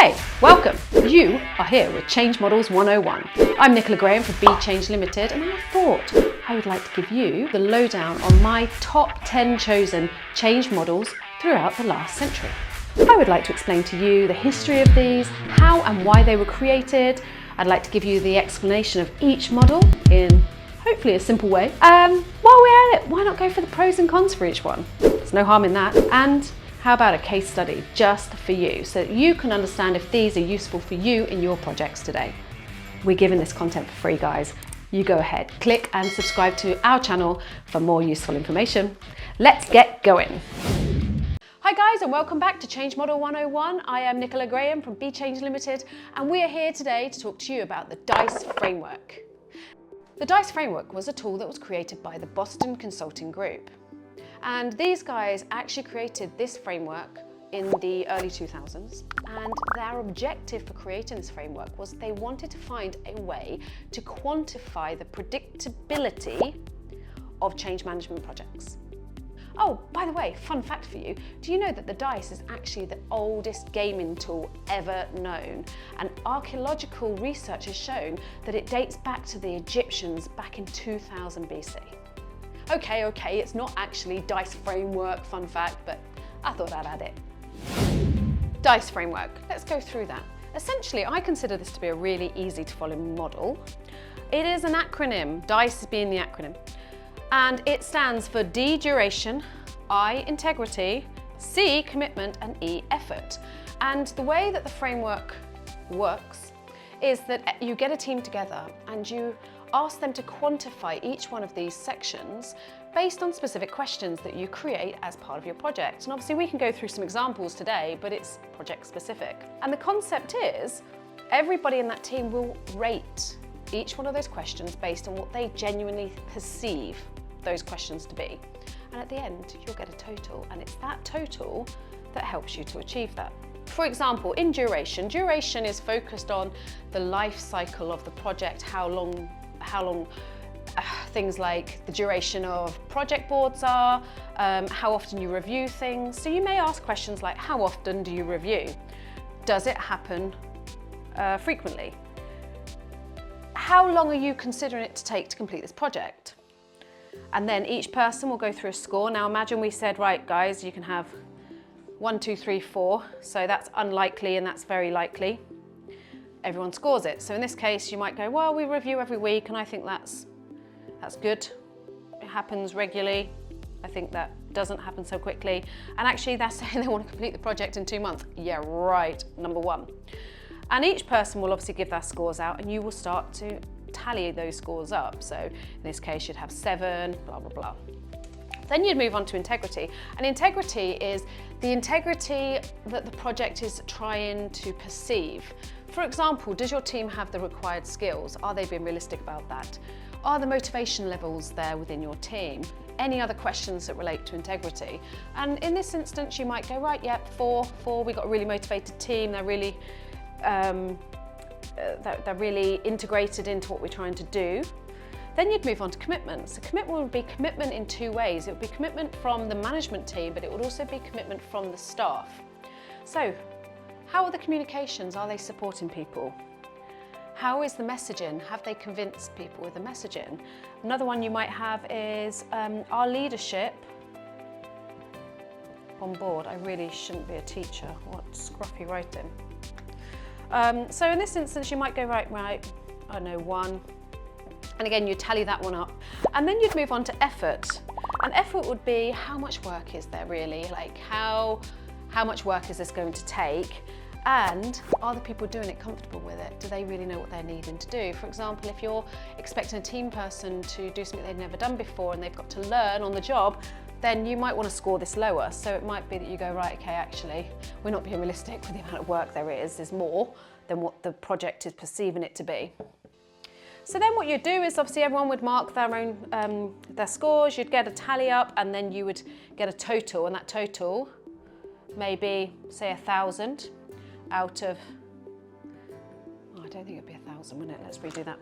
Hey, welcome! You are here with Change Models 101. I'm Nicola Graham from Be Change Limited, and I thought I would like to give you the lowdown on my top 10 chosen change models throughout the last century. I would like to explain to you the history of these, how and why they were created. I'd like to give you the explanation of each model in hopefully a simple way. While we're at it, why not go for the pros and cons for each one? There's no harm in that. And how about a case study just for you so that you can understand if these are useful for you in your projects today. We're giving this content for free, guys. You go ahead, click and subscribe to our channel for more useful information. Let's get going. Hi guys, and welcome back to Change Model 101. I am Nicola Graham from Be Change Limited, and we are here today to talk to you about the DICE framework. The DICE framework was a tool that was created by the Boston Consulting Group. And these guys actually created this framework in the early 2000s, and their objective for creating this framework was they wanted to find a way to quantify the predictability of change management projects. Oh, by the way, fun fact for you, do you know that the DICE is actually the oldest gaming tool ever known? And archaeological research has shown that it dates back to the Egyptians back in 2000 BC. Okay, it's not actually DICE framework, fun fact, but I thought I'd add it. DICE framework, let's go through that. Essentially, I consider this to be a really easy to follow model. It is an acronym, DICE being the acronym, and it stands for D, duration, I, integrity, C, commitment, and E, effort. And the way that the framework works is that you get a team together and you ask them to quantify each one of these sections based on specific questions that you create as part of your project. And obviously we can go through some examples today, but it's project specific. And the concept is everybody in that team will rate each one of those questions based on what they genuinely perceive those questions to be. And at the end, you'll get a total, and it's that total that helps you to achieve that. For example, in duration is focused on the life cycle of the project, how long things like the duration of project boards are, how often you review things. So you may ask questions like, how often do you review? Does it happen frequently? How long are you considering it to take to complete this project? And then each person will go through a score. Now imagine we said, right guys, you can have 1, 2, 3, 4. So that's unlikely and that's very likely. Everyone scores it. So in this case, you might go, well, we review every week, and I think that's good. It happens regularly. I think that doesn't happen so quickly. And actually, they're saying they want to complete the project in 2 months. Yeah, right, number one. And each person will obviously give their scores out, and you will start to tally those scores up. So in this case, you'd have 7, blah, blah, blah. Then you'd move on to integrity. And integrity is the integrity that the project is trying to perceive. For example, does your team have the required skills? Are they being realistic about that? Are the motivation levels there within your team? Any other questions that relate to integrity? And in this instance, you might go, right, yeah, 4, we got a really motivated team. They're really integrated into what we're trying to do. Then you'd move on to commitment. So commitment would be commitment in 2 ways. It would be commitment from the management team, but it would also be commitment from the staff. So how are the communications? Are they supporting people? How is the messaging? Have they convinced people with the messaging? Another one you might have is, our leadership on board? I really shouldn't be a teacher. What scruffy writing. So in this instance, you might go, right, I don't know, 1. And again, you tally that one up. And then you'd move on to effort. And effort would be, how much work is there really? Like how much work is this going to take? And are the people doing it comfortable with it? Do they really know what they're needing to do? For example, if you're expecting a team person to do something they've never done before and they've got to learn on the job, then you might want to score this lower. So it might be that you go, right, okay, actually, we're not being realistic with the amount of work there is. There's more than what the project is perceiving it to be. So then what you'd do is obviously everyone would mark their own their scores, you'd get a tally up, and then you would get a total, and that total may be, say, 1,000 out of, oh, I don't think it'd be 1,000, wouldn't it? Let's redo that.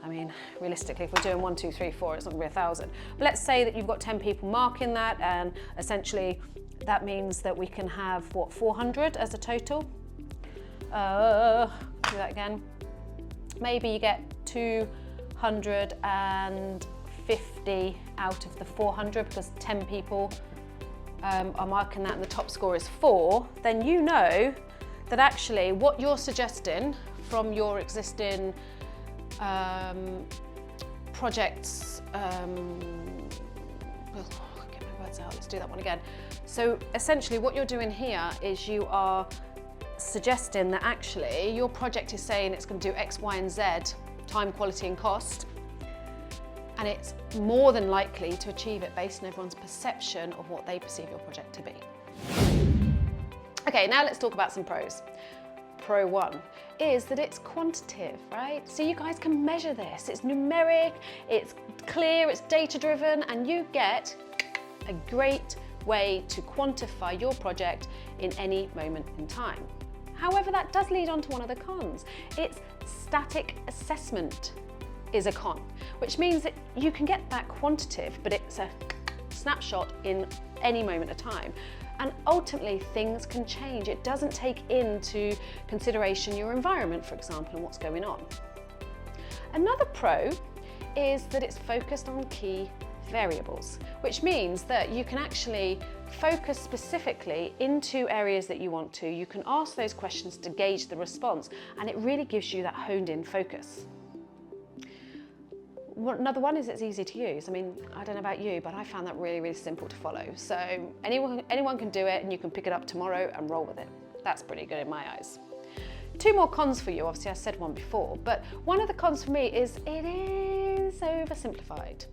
I mean, realistically, if we're doing 1, 2, 3, 4, it's not gonna be 1,000. But let's say that you've got 10 people marking that, and essentially that means that we can have, what, 400 as a total? Do that again. Maybe you get 250 out of the 400 because 10 people are marking that and the top score is 4, then you know that actually what you're suggesting from your existing projects, get my words out, let's do that one again. So essentially what you're doing here is you are suggesting that actually your project is saying it's going to do X, Y, and Z, time, quality, and cost, and it's more than likely to achieve it based on everyone's perception of what they perceive your project to be. Okay, now let's talk about some pros. Pro 1 is that it's quantitative, right? So you guys can measure this. It's numeric, it's clear, it's data-driven, and you get a great way to quantify your project in any moment in time. However, that does lead on to one of the cons. It's static assessment is a con, which means that you can get that quantitative, but it's a snapshot in any moment of time. And ultimately, things can change. It doesn't take into consideration your environment, for example, and what's going on. Another pro is that it's focused on key variables, which means that you can actually focus specifically into areas that you want to. You can ask those questions to gauge the response, and it really gives you that honed in focus. Another one is it's easy to use. I mean, I don't know about you, but I found that really, really simple to follow. So anyone can do it, and you can pick it up tomorrow and roll with it. That's pretty good in my eyes. 2 more cons for you. Obviously, I said one before, but one of the cons for me is it is oversimplified.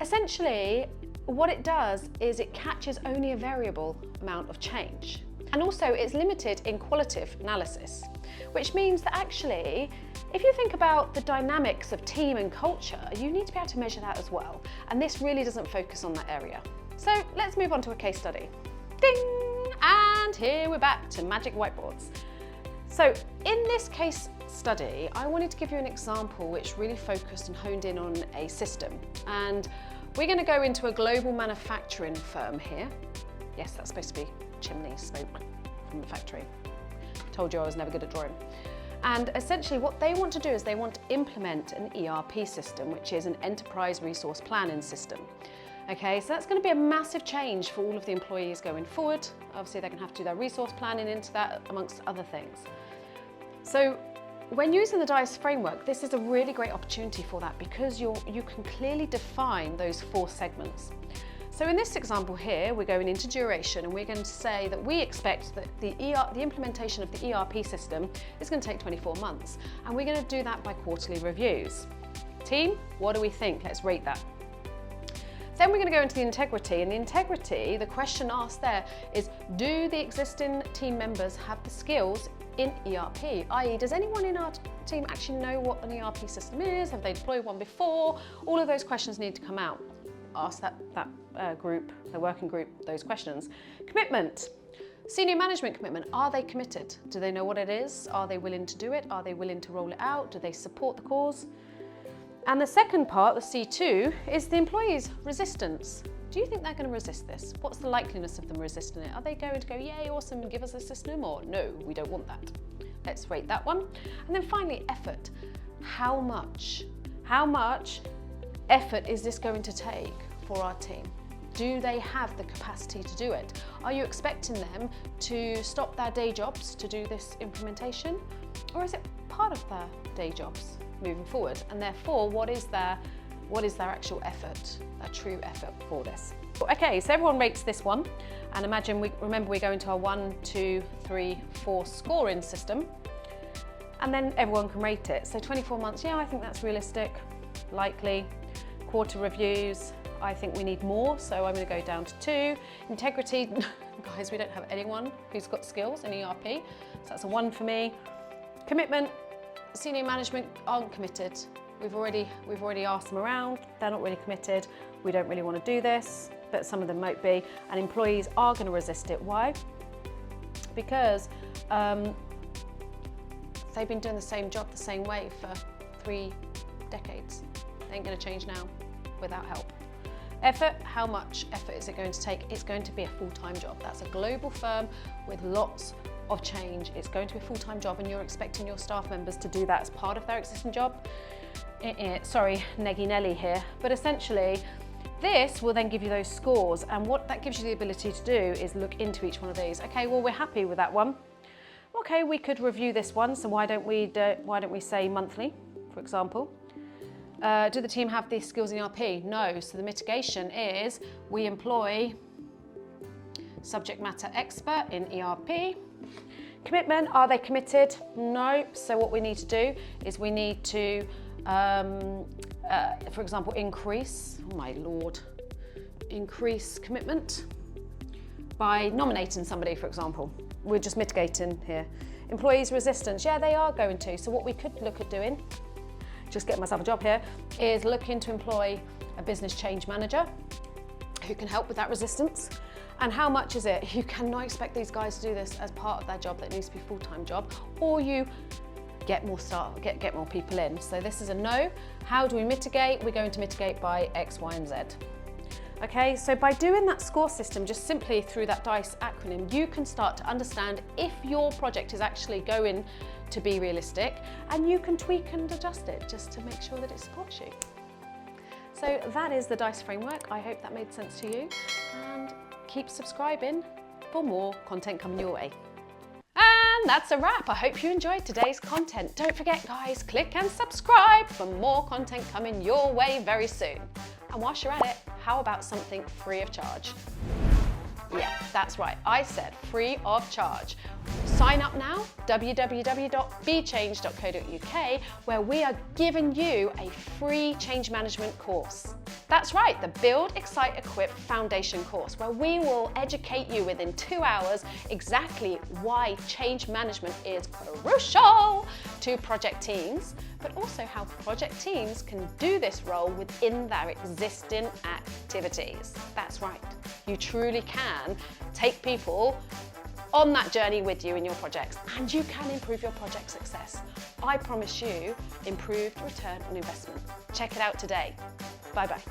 Essentially, what it does is it catches only a variable amount of change. And also it's limited in qualitative analysis, which means that actually, if you think about the dynamics of team and culture, you need to be able to measure that as well. And this really doesn't focus on that area. So let's move on to a case study. Ding! And here we're back to magic whiteboards. So in this case study, I wanted to give you an example which really focused and honed in on a system. And we're going to go into a global manufacturing firm here. Yes, that's supposed to be chimney smoke from the factory. Told you I was never good at drawing. And essentially what they want to do is they want to implement an ERP system, which is an enterprise resource planning system. Okay, so that's going to be a massive change for all of the employees going forward. Obviously they're going to have to do their resource planning into that, amongst other things. So when using the DICE framework, this is a really great opportunity for that because you can clearly define those 4 segments. So in this example here, we're going into duration, and we're going to say that we expect that the implementation of the ERP system is going to take 24 months. And we're going to do that by quarterly reviews. Team, what do we think? Let's rate that. Then we're going to go into the integrity, and the integrity, the question asked there is, do the existing team members have the skills in ERP? i.e., does anyone in our team actually know what an ERP system is? Have they deployed one before? All of those questions need to come out. Ask that group, the working group, those questions. Commitment. Senior management commitment. Are they committed? Do they know what it is? Are they willing to do it? Are they willing to roll it out? Do they support the cause? And the second part, the C2, is the employees' resistance. Do you think they're going to resist this? What's the likeliness of them resisting it? Are they going to go, yay, awesome, give us a system? Or no, we don't want that. Let's rate that one. And then finally, effort. How much effort is this going to take for our team? Do they have the capacity to do it? Are you expecting them to stop their day jobs to do this implementation? Or is it part of their day jobs moving forward? And therefore, what is their actual effort, their true effort for this? Okay, so everyone rates this one. And remember we go into our 1, 2, 3, 4 scoring system. And then everyone can rate it. So 24 months, yeah, I think that's realistic, likely. Quarter reviews, I think we need more, so I'm going to go down to 2. Integrity, guys, we don't have anyone who's got skills in ERP, so that's a 1 for me. Commitment, senior management aren't committed. We've already asked them around, they're not really committed. We don't really want to do this, but some of them might be. And employees are going to resist it. Why? Because they've been doing the same job the same way for 3 decades. They ain't going to change now without help. Effort, how much effort is it going to take? It's going to be a full-time job. That's a global firm with lots of change. It's going to be a full-time job and you're expecting your staff members to do that as part of their existing job. Sorry, Neggy Nelly here, but essentially this will then give you those scores, and what that gives you the ability to do is look into each one of these. Okay, well, we're happy with that one. Okay, we could review this one, so why don't we say monthly, for example? Do the team have these skills in ERP? No, so the mitigation is we employ subject matter expert in ERP. Commitment, are they committed? No, so what we need to do is we need to for example, increase commitment by nominating somebody, for example. We're just mitigating here. Employees' resistance, yeah, they are going to. So what we could look at doing, just getting myself a job here, is looking to employ a business change manager who can help with that resistance. And how much is it? You cannot expect these guys to do this as part of their job that needs to be a full-time job, or you get more people in. So this is a no. How do we mitigate? We're going to mitigate by X, Y, and Z. Okay, so by doing that score system, just simply through that DICE acronym, you can start to understand if your project is actually going to be realistic, and you can tweak and adjust it just to make sure that it supports you. So that is the DICE framework. I hope that made sense to you, and keep subscribing for more content coming your way. And that's a wrap. I hope you enjoyed today's content. Don't forget, guys, click and subscribe for more content coming your way very soon. And whilst you're at it, how about something free of charge? Yeah, that's right. I said free of charge. Sign up now, www.bechange.co.uk, where we are giving you a free change management course. That's right, the Build, Excite, Equip Foundation course, where we will educate you within 2 hours exactly why change management is crucial to project teams, but also how project teams can do this role within their existing activities. That's right, you truly can take people on that journey with you in your projects, and you can improve your project success. I promise you improved return on investment. Check it out today. Bye-bye.